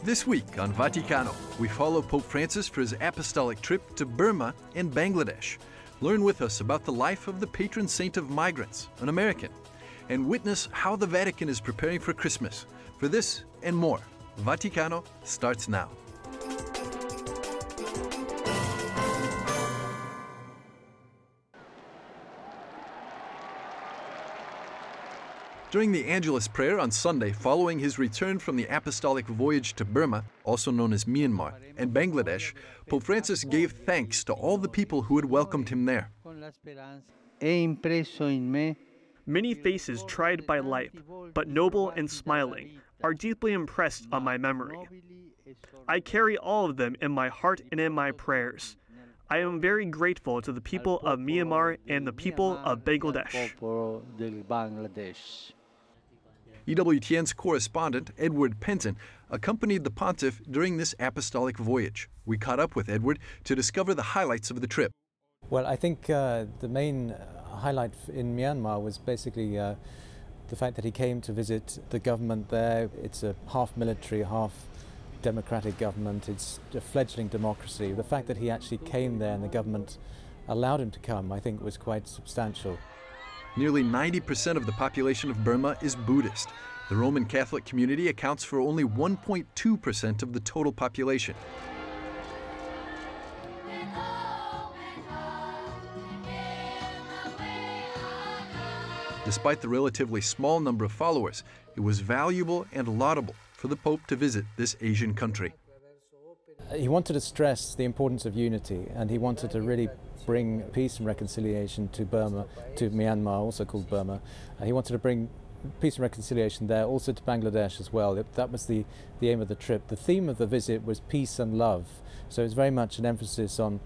This week on Vaticano, we follow Pope Francis for his apostolic trip to Burma and Bangladesh. Learn with us about the life of the Patron Saint of Migrants, an American, and witness how the Vatican is preparing for Christmas. For this and more, Vaticano starts now. During the Angelus prayer on Sunday following his return from the apostolic voyage to Burma, also known as Myanmar, and Bangladesh, Pope Francis gave thanks to all the people who had welcomed him there. Many faces tried by life, but noble and smiling, are deeply impressed on my memory. I carry all of them in my heart and in my prayers. I am very grateful to the people of Myanmar and the people of Bangladesh. EWTN's correspondent, Edward Pentin, accompanied the pontiff during this apostolic voyage. We caught up with Edward to discover the highlights of the trip. Well, I think the main highlight in Myanmar was basically the fact that he came to visit the government there. It's a half military, half democratic government. It's a fledgling democracy. The fact that he actually came there and the government allowed him to come, I think, was quite substantial. Nearly 90% of the population of Burma is Buddhist. The Roman Catholic community accounts for only 1.2% of the total population. Despite the relatively small number of followers, it was valuable and laudable for the Pope to visit this Asian country. He wanted to stress the importance of unity, and he wanted to really bring peace and reconciliation to Burma, to Myanmar, also called Burma. He wanted to bring peace and reconciliation there, also to Bangladesh as well. That was the aim of the trip. The theme of the visit was peace and love, so it's very much an emphasis on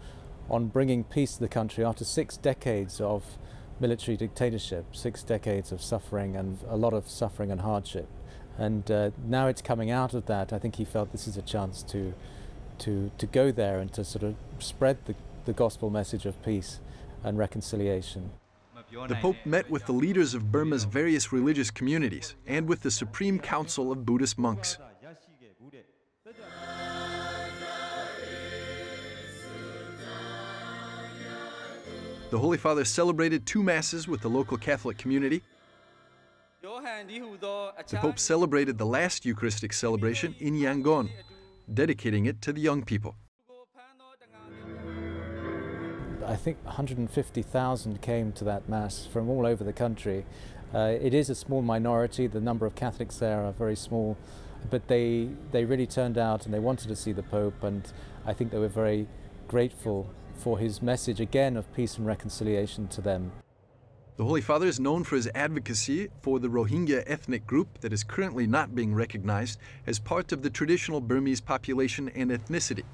bringing peace to the country after 6 decades of military dictatorship, 6 decades of suffering, and a lot of suffering and hardship. And now it's coming out of that. I think he felt this is a chance to go there and to sort of spread the gospel message of peace and reconciliation. The Pope met with the leaders of Burma's various religious communities and with the Supreme Council of Buddhist monks. The Holy Father celebrated 2 Masses with the local Catholic community. The Pope celebrated the last Eucharistic celebration in Yangon, dedicating it to the young people. I think 150,000 came to that Mass from all over the country. It is a small minority. The number of Catholics there are very small, but they really turned out and they wanted to see the Pope, and I think they were very grateful for his message again of peace and reconciliation to them. The Holy Father is known for his advocacy for the Rohingya ethnic group that is currently not being recognized as part of the traditional Burmese population and ethnicity.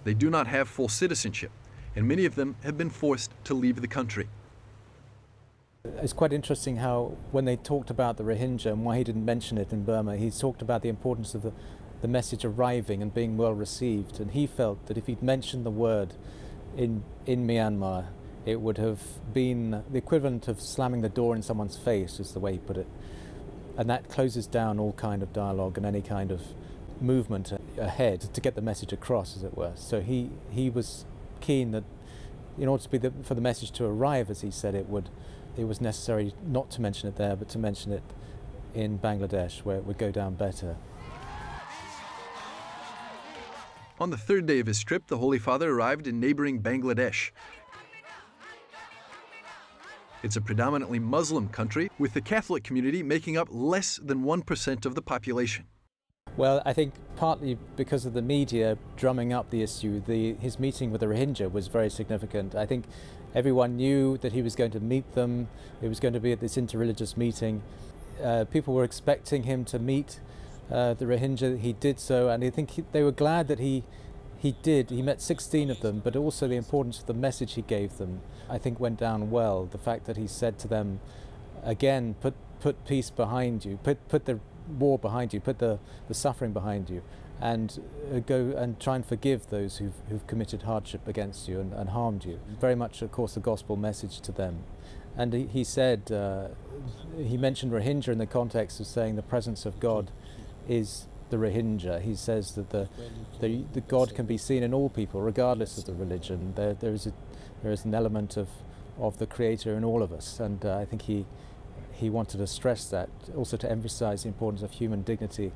They do not have full citizenship, and many of them have been forced to leave the country. It's quite interesting how when they talked about the Rohingya and why he didn't mention it in Burma, he talked about the importance of the message arriving and being well received, and he felt that if he'd mentioned the word in Myanmar, it would have been the equivalent of slamming the door in someone's face, is the way he put it. And that closes down all kind of dialogue and any kind of movement ahead to get the message across, as it were. So he was keen that in order to for the message to arrive, as he said it was necessary not to mention it there, but to mention it in Bangladesh, where it would go down better. On the 3rd day of his trip, the Holy Father arrived in neighboring Bangladesh. It's a predominantly Muslim country, with the Catholic community making up less than 1% of the population. Well, I think partly because of the media drumming up the issue, his meeting with the Rohingya was very significant. I think everyone knew that he was going to meet them. It was going to be at this interreligious meeting. People were expecting him to meet the Rohingya. He did so, and I think they were glad that he did. He met 16 of them, but also the importance of the message he gave them, I think, went down well. The fact that he said to them, again, put peace behind you, put the war behind you, put the suffering behind you, and go and try and forgive those who've committed hardship against you and harmed you. Very much, of course, the gospel message to them. And he said, he mentioned Rohingya in the context of saying the presence of God is the Rohingya. He says that the God can be seen in all people, regardless of the religion. There is an element of the Creator in all of us, and I think he wanted to stress that, also to emphasize the importance of human dignity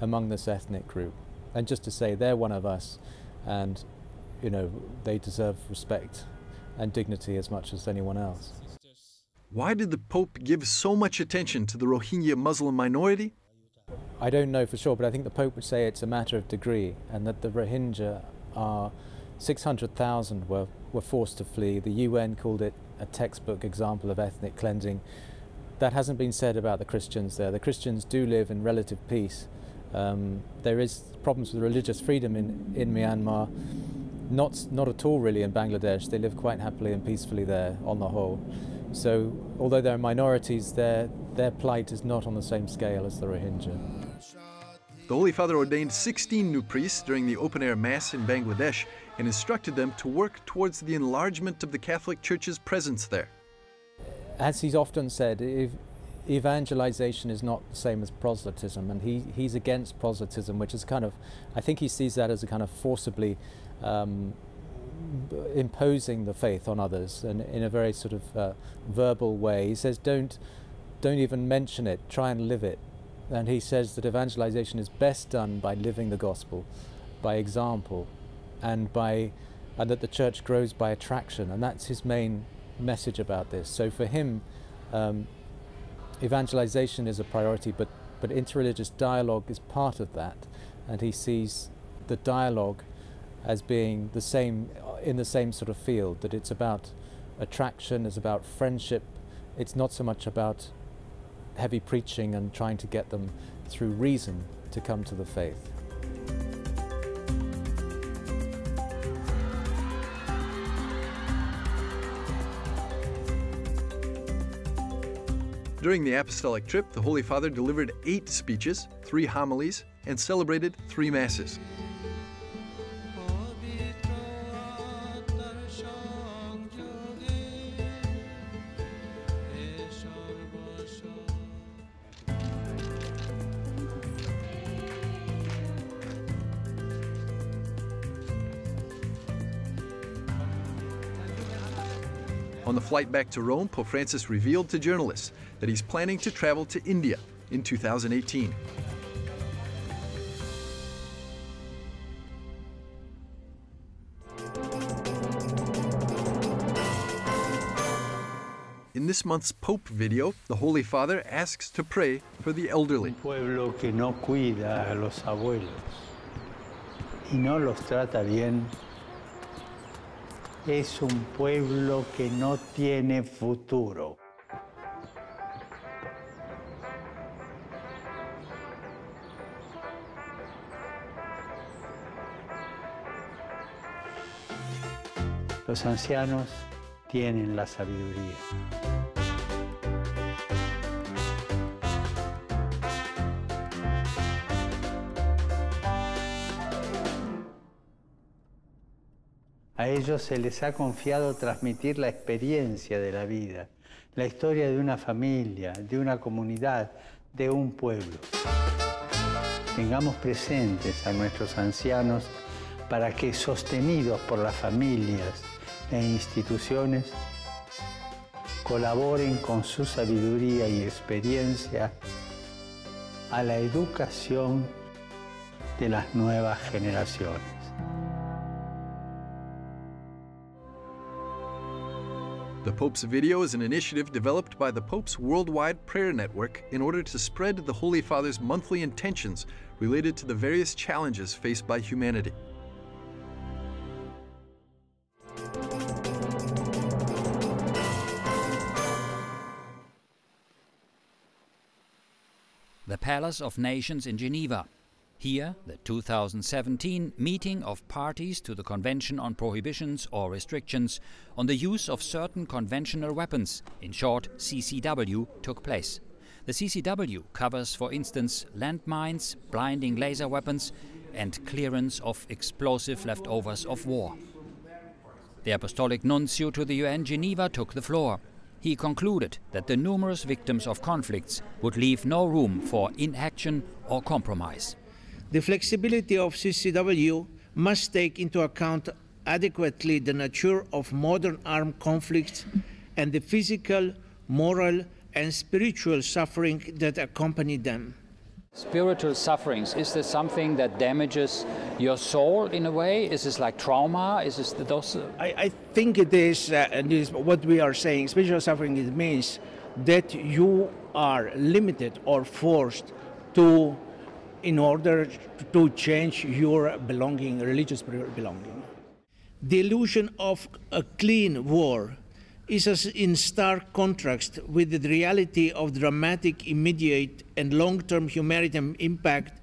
among this ethnic group, and just to say they're one of us, and they deserve respect and dignity as much as anyone else. Why did the Pope give so much attention to the Rohingya Muslim minority? I don't know for sure, but I think the Pope would say it's a matter of degree, and that the Rohingya are 600,000 were forced to flee. The UN called it a textbook example of ethnic cleansing. That hasn't been said about the Christians there. The Christians do live in relative peace. There is problems with religious freedom in Myanmar, not at all really in Bangladesh. They live quite happily and peacefully there on the whole. So although there are minorities, their plight is not on the same scale as the Rohingya. The Holy Father ordained 16 new priests during the open-air Mass in Bangladesh and instructed them to work towards the enlargement of the Catholic Church's presence there. As he's often said, evangelization is not the same as proselytism, and he's against proselytism, which is I think he sees that as a kind of forcibly imposing the faith on others, and in a very sort of verbal way. He says, don't even mention it, try and live it. And he says that evangelization is best done by living the gospel, by example, and that the church grows by attraction, and that's his main message about this. So for him, evangelization is a priority, but interreligious dialogue is part of that, and he sees the dialogue as being in the same sort of field, that it's about attraction, it's about friendship. It's not so much about heavy preaching and trying to get them through reason to come to the faith. During the apostolic trip, the Holy Father delivered 8 speeches, 3 homilies, and celebrated 3 masses. On the flight back to Rome, Pope Francis revealed to journalists that he's planning to travel to India in 2018. In this month's Pope video, the Holy Father asks to pray for the elderly. Un pueblo que no cuida a los abuelos y no los trata bien es un pueblo que no tiene futuro. Los ancianos tienen la sabiduría. A ellos se les ha confiado transmitir la experiencia de la vida, la historia de una familia, de una comunidad, de un pueblo. Tengamos presentes a nuestros ancianos para que, sostenidos por las familias e instituciones, colaboren con su sabiduría y experiencia a la educación de las nuevas generaciones. The Pope's video is an initiative developed by the Pope's Worldwide Prayer Network in order to spread the Holy Father's monthly intentions related to the various challenges faced by humanity. The Palace of Nations in Geneva. Here, the 2017 meeting of parties to the Convention on Prohibitions or Restrictions on the Use of Certain Conventional Weapons, in short CCW, took place. The CCW covers, for instance, landmines, blinding laser weapons and clearance of explosive leftovers of war. The Apostolic Nuncio to the UN Geneva took the floor. He concluded that the numerous victims of conflicts would leave no room for inaction or compromise. The flexibility of CCW must take into account adequately the nature of modern armed conflicts and the physical, moral, and spiritual suffering that accompany them. Spiritual sufferings, is this something that damages your soul in a way? Is this like trauma? Is this those? I think it is, and this is what we are saying. Spiritual suffering, it means that you are limited or forced to, in order to change your belonging, religious belonging. The illusion of a clean war is in stark contrast with the reality of dramatic, immediate, and long-term humanitarian impact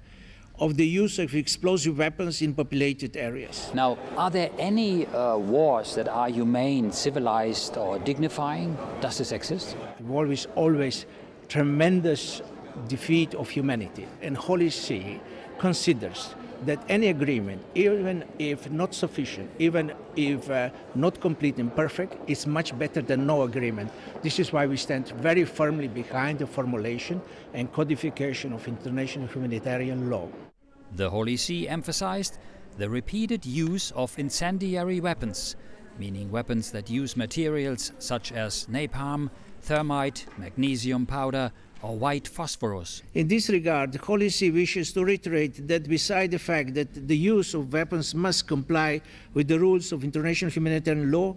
of the use of explosive weapons in populated areas. Now, are there any wars that are humane, civilized, or dignifying? Does this exist? War is always tremendous defeat of humanity, and Holy See considers that any agreement, even if not sufficient, even if not complete and perfect, is much better than no agreement. This is why we stand very firmly behind the formulation and codification of international humanitarian law. The Holy See emphasized the repeated use of incendiary weapons, meaning weapons that use materials such as napalm, thermite, magnesium powder, or white phosphorus. In this regard, the Holy See wishes to reiterate that beside the fact that the use of weapons must comply with the rules of international humanitarian law,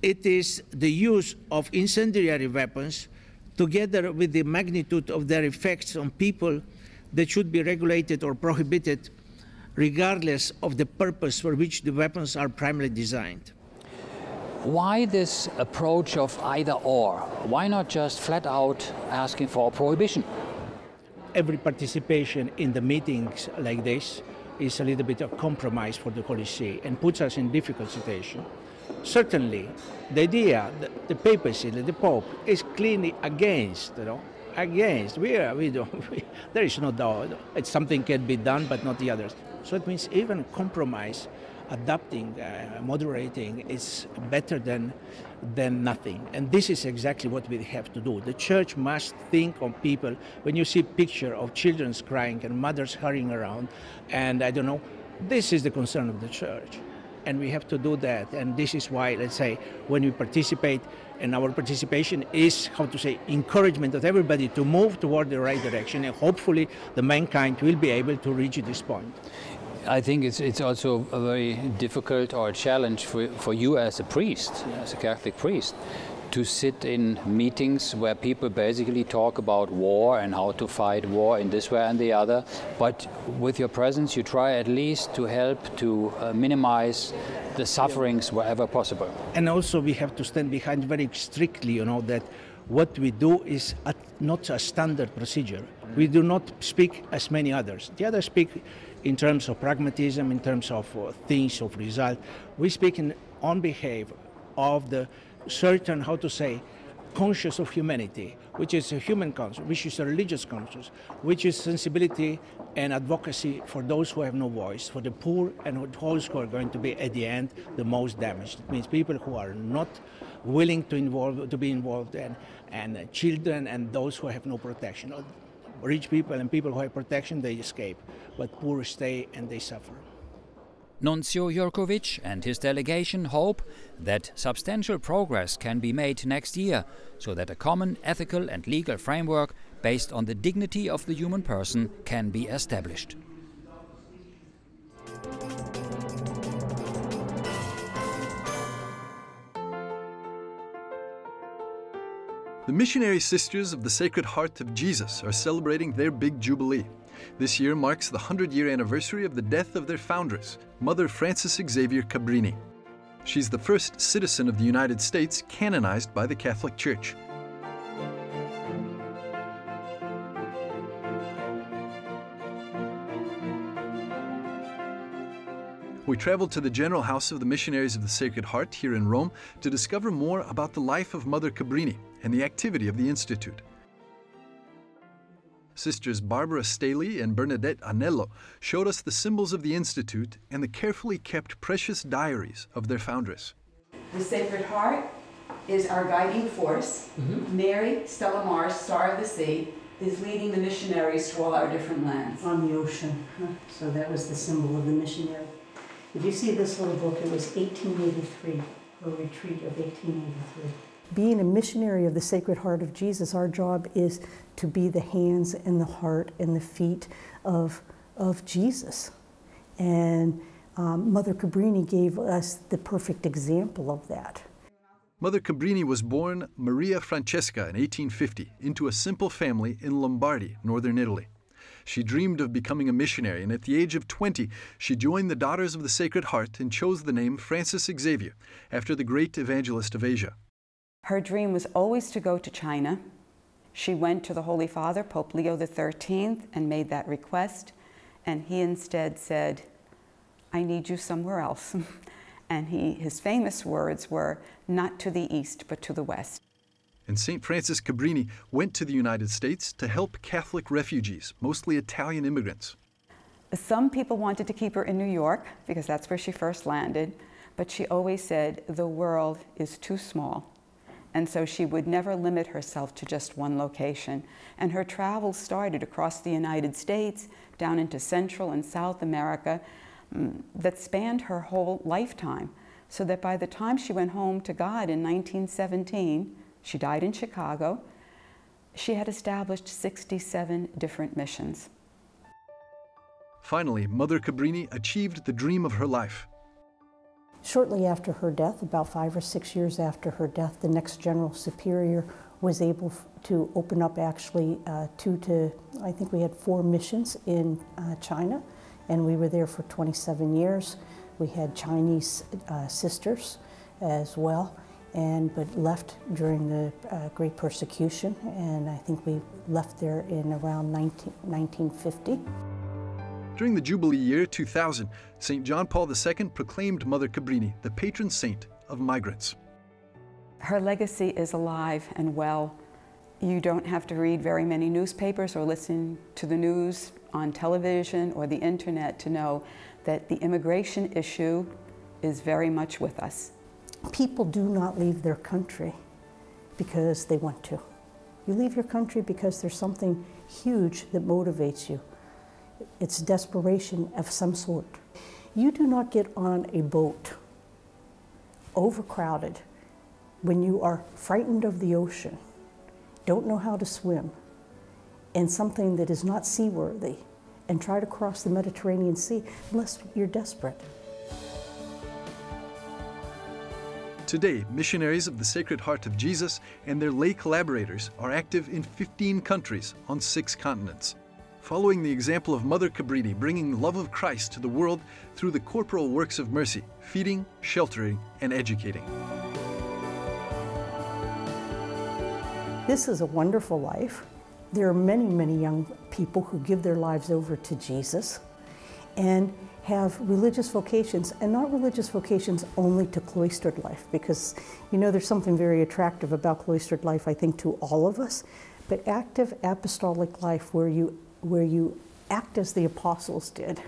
it is the use of incendiary weapons, together with the magnitude of their effects on people, that should be regulated or prohibited, regardless of the purpose for which the weapons are primarily designed. Why this approach of either or? Why not just flat out asking for a prohibition? Every participation in the meetings like this is a little bit of compromise for the Holy See and puts us in difficult situation. Certainly, the idea, the papacy, the Pope is clearly against, against. There is no doubt. It's something can be done, but not the others. So it means even compromise, adapting, moderating is better than nothing. And this is exactly what we have to do. The church must think of people. When you see picture of children crying and mothers hurrying around, and I don't know, this is the concern of the church. And we have to do that. And this is why, let's say, when we participate, and our participation is, encouragement of everybody to move toward the right direction, and hopefully the mankind will be able to reach this point. I think it's also a very difficult or a challenge for you as a priest, as a Catholic priest, to sit in meetings where people basically talk about war and how to fight war in this way and the other, but with your presence you try at least to help to minimize the sufferings wherever possible. And also we have to stand behind very strictly, that what we do is not a standard procedure. We do not speak as many others. The others speak in terms of pragmatism, in terms of things, of result. We speak on behalf of the certain, conscious of humanity, which is a human conscience, which is a religious conscience, which is sensibility and advocacy for those who have no voice, for the poor and those who are going to be, at the end, the most damaged. It means people who are not willing to be involved, and children and those who have no protection. Rich people and people who have protection, they escape, but poor stay and they suffer. Nuncio Jurkovic and his delegation hope that substantial progress can be made next year, so that a common ethical and legal framework based on the dignity of the human person can be established. The Missionary Sisters of the Sacred Heart of Jesus are celebrating their big jubilee. This year marks the 100-year anniversary of the death of their foundress, Mother Frances Xavier Cabrini. She's the first citizen of the United States canonized by the Catholic Church. We traveled to the General House of the Missionaries of the Sacred Heart here in Rome to discover more about the life of Mother Cabrini and the activity of the Institute. Sisters Barbara Staley and Bernadette Anello showed us the symbols of the Institute and the carefully kept precious diaries of their foundress. The Sacred Heart is our guiding force. Mary, Stella Mars, Star of the Sea, is leading the missionaries to all our different lands. On the ocean, so that was the symbol of the missionary. If you see this little book, it was 1883, a retreat of 1883. Being a missionary of the Sacred Heart of Jesus, our job is to be the hands and the heart and the feet of Jesus. And Mother Cabrini gave us the perfect example of that. Mother Cabrini was born Maria Francesca in 1850 into a simple family in Lombardy, northern Italy. She dreamed of becoming a missionary, and at the age of 20, she joined the Daughters of the Sacred Heart and chose the name Francis Xavier, after the great evangelist of Asia. Her dream was always to go to China. She went to the Holy Father, Pope Leo XIII, and made that request, and he instead said, "I need you somewhere else." And his famous words were, "Not to the east, but to the west." And St. Francis Cabrini went to the United States to help Catholic refugees, mostly Italian immigrants. Some people wanted to keep her in New York, because that's where she first landed, but she always said, the world is too small. And so she would never limit herself to just one location. And her travels started across the United States, down into Central and South America, that spanned her whole lifetime, so that by the time she went home to God in 1917, she died in Chicago, she had established 67 different missions. Finally, Mother Cabrini achieved the dream of her life. Shortly after her death, about 5 or 6 years after her death, the next General Superior was able to open up actually I think we had 4 missions in China, and we were there for 27 years. We had Chinese sisters as well, but left during the Great Persecution, and I think we left there in around 1950. During the Jubilee year 2000, St. John Paul II proclaimed Mother Cabrini the patron saint of migrants. Her legacy is alive and well. You don't have to read very many newspapers or listen to the news on television or the internet to know that the immigration issue is very much with us. People do not leave their country because they want to. You leave your country because there's something huge that motivates you. It's desperation of some sort. You do not get on a boat overcrowded when you are frightened of the ocean, don't know how to swim, and something that is not seaworthy, and try to cross the Mediterranean Sea unless you're desperate. Today, missionaries of the Sacred Heart of Jesus and their lay collaborators are active in 15 countries on 6 continents, following the example of Mother Cabrini, bringing the love of Christ to the world through the corporal works of mercy, feeding, sheltering, and educating. This is a wonderful life. There are many, many young people who give their lives over to Jesus and have religious vocations, and not religious vocations only to cloistered life, because there's something very attractive about cloistered life, I think, to all of us, but active apostolic life where you act as the apostles did.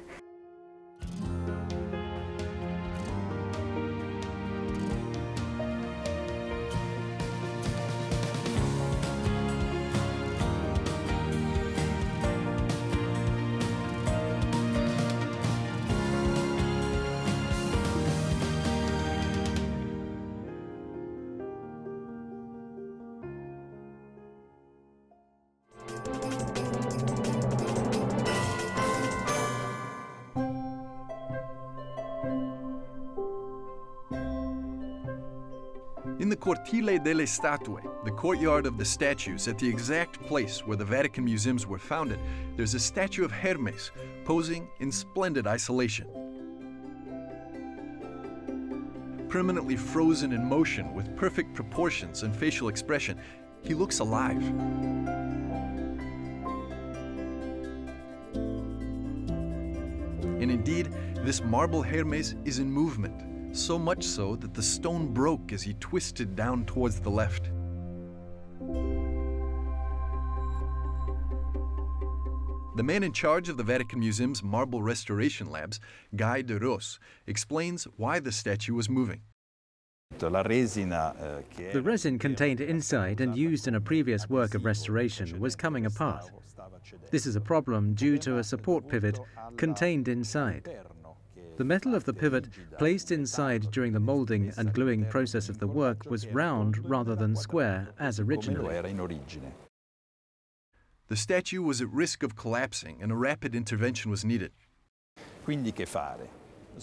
In the Cortile delle Statue, the courtyard of the statues at the exact place where the Vatican Museums were founded, there's a statue of Hermes posing in splendid isolation. Permanently frozen in motion with perfect proportions and facial expression, he looks alive. And indeed, this marble Hermes is in movement, so much so that the stone broke as he twisted down towards the left. The man in charge of the Vatican Museum's marble restoration labs, Guy de Ros, explains why the statue was moving. The resin contained inside and used in a previous work of restoration was coming apart. This is a problem due to a support pivot contained inside. The metal of the pivot placed inside during the molding and gluing process of the work was round rather than square as originally. The statue was at risk of collapsing and a rapid intervention was needed.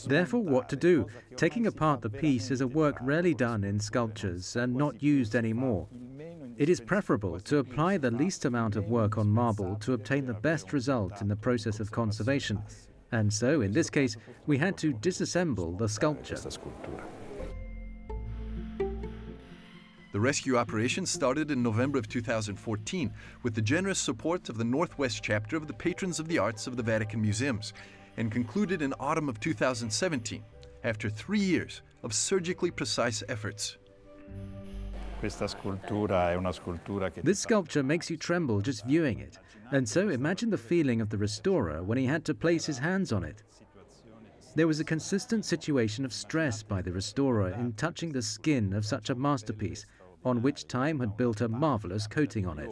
Therefore, what to do? Taking apart the piece is a work rarely done in sculptures and not used anymore. It is preferable to apply the least amount of work on marble to obtain the best result in the process of conservation. And so, in this case, we had to disassemble the sculpture. The rescue operation started in November of 2014 with the generous support of the Northwest chapter of the Patrons of the Arts of the Vatican Museums, and concluded in autumn of 2017, after 3 years of surgically precise efforts. This sculpture makes you tremble just viewing it, and so imagine the feeling of the restorer when he had to place his hands on it. There was a consistent situation of stress by the restorer in touching the skin of such a masterpiece, on which time had built a marvelous coating on it.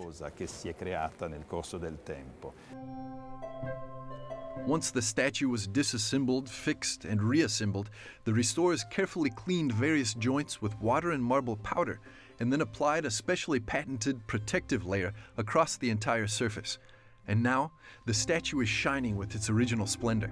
Once the statue was disassembled, fixed, and reassembled, the restorers carefully cleaned various joints with water and marble powder, and then applied a specially patented protective layer across the entire surface. And now, the statue is shining with its original splendor.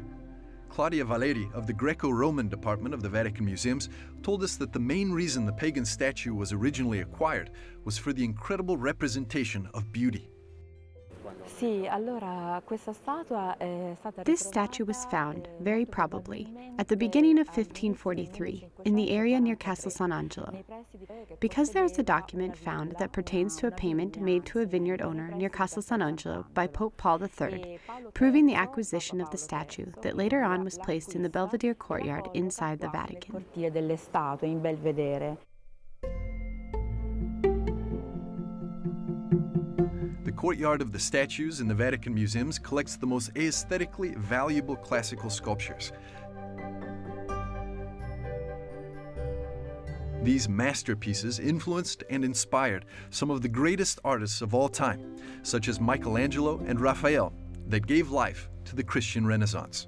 Claudia Valeri of the Greco-Roman department of the Vatican Museums told us that the main reason the pagan statue was originally acquired was for the incredible representation of beauty. This statue was found, very probably, at the beginning of 1543 in the area near Castle San Angelo. Because there is a document found that pertains to a payment made to a vineyard owner near Castle San Angelo by Pope Paul III, proving the acquisition of the statue that later on was placed in the Belvedere courtyard inside the Vatican. The courtyard of the statues in the Vatican Museums collects the most aesthetically valuable classical sculptures. These masterpieces influenced and inspired some of the greatest artists of all time, such as Michelangelo and Raphael, that gave life to the Christian Renaissance.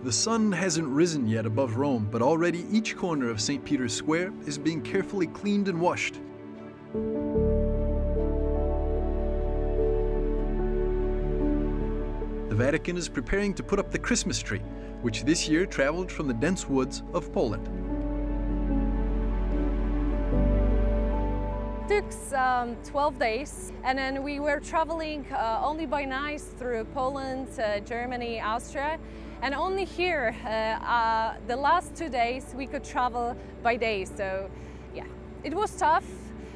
The sun hasn't risen yet above Rome, but already each corner of St. Peter's Square is being carefully cleaned and washed. The Vatican is preparing to put up the Christmas tree, which this year traveled from the dense woods of Poland. It took 12 days, and then we were traveling only by night through Poland, Germany, Austria. And only here, the last 2 days, we could travel by day. So yeah, it was tough.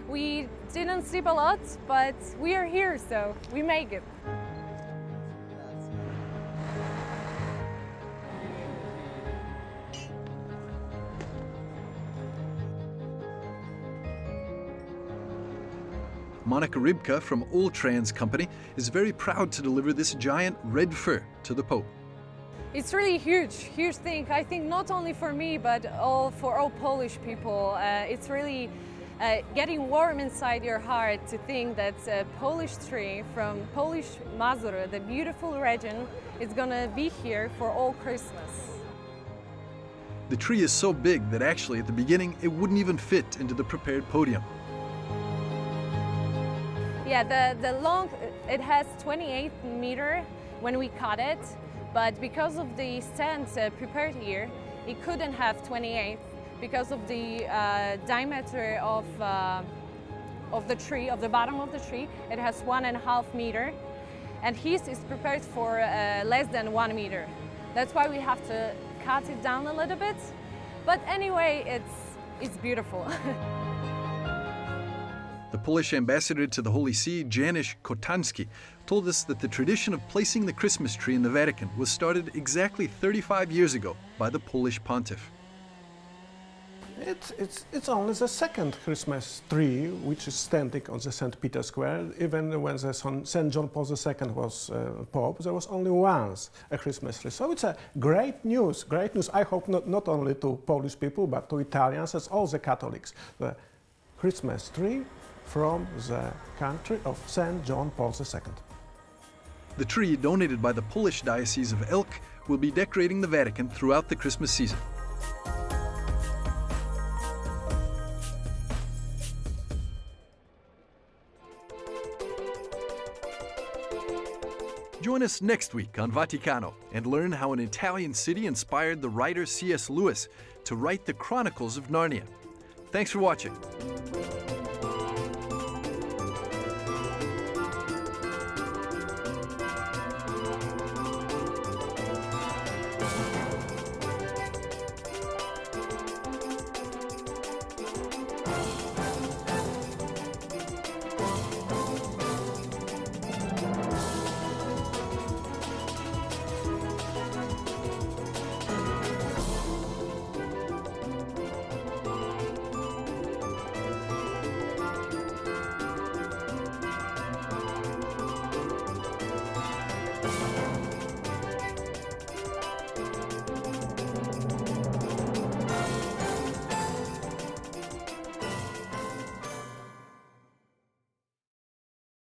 We didn't sleep a lot, but we are here, so we make it. Monica Rybka from Old Trans Company is very proud to deliver this giant red fur to the Pope. It's really huge thing. I think not only for me, but for all Polish people. It's really getting warm inside your heart to think that a Polish tree from Polish Mazur, the beautiful region, is gonna be here for all Christmas. The tree is so big that actually at the beginning it wouldn't even fit into the prepared podium. Yeah, it has 28 meters when we cut it. But because of the stand prepared here, it couldn't have 28 because of the diameter of the tree, of the bottom of the tree. It has 1.5 meters, and his is prepared for less than 1 meter. That's why we have to cut it down a little bit. But anyway, it's beautiful. The Polish ambassador to the Holy See, Janusz Kotanski, told us that the tradition of placing the Christmas tree in the Vatican was started exactly 35 years ago by the Polish pontiff. It's only the second Christmas tree which is standing on the St. Peter's Square. Even when the St. John Paul II was Pope, there was only once a Christmas tree. So it's a great news, I hope not only to Polish people, but to Italians and all the Catholics. The Christmas tree from the country of St. John Paul II. The tree, donated by the Polish Diocese of Elk, will be decorating the Vatican throughout the Christmas season. Join us next week on Vaticano and learn how an Italian city inspired the writer C.S. Lewis to write the Chronicles of Narnia. Thanks for watching.